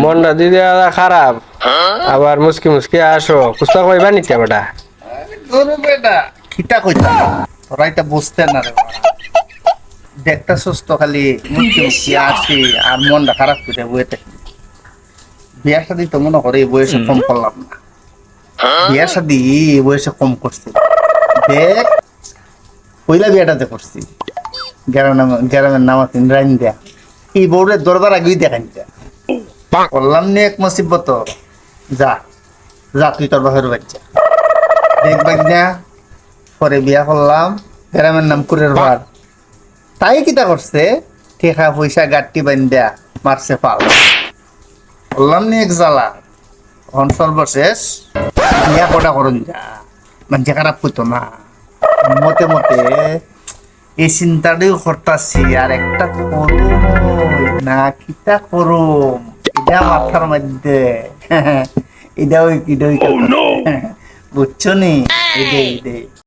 মনটা দিদি খারাপ আবার মুসকি মুসকি আসো কুস্তা কইবা নিতে বেটা ধরো বেটা খিতা কইতা তোরা এটা বুঝতে না রে বাবা। দেখতা সুস্থ খালি মুখে মুখে আসি আর মনটা খারাপ করে বইতে বিয়া শাদি তো মনে করে এই বয়সে কম করলাম না বিয়া শাদি এই বয়সে কম করছি দেখ পয়লা বিয়াটাতে করছি গ্রামের নামা তিন রাইন দেয়া এই বউরের দরবার আগেই দেখান দেয়া করলাম নি এক মুসিবত যা যা তুই তোর বাপের বাচ্চা দেখবাক না পরে বিয়া করলাম গ্রামের নাম কুরের ভার তাই কিতা করছে ঠেকা পয়সা গাট্টি বান্ধা মারছে পাল বললাম নি এক জ্বালা এখন সর্বশেষ বিয়া কটা করুন যা মানে খারাপ হইতো না মতে মতে এই চিন্তাটাও করতাছি আর একটা করুম না কিতা করুম এটা মাথার মধ্যে এটা ওই বুঝছো নি এটাই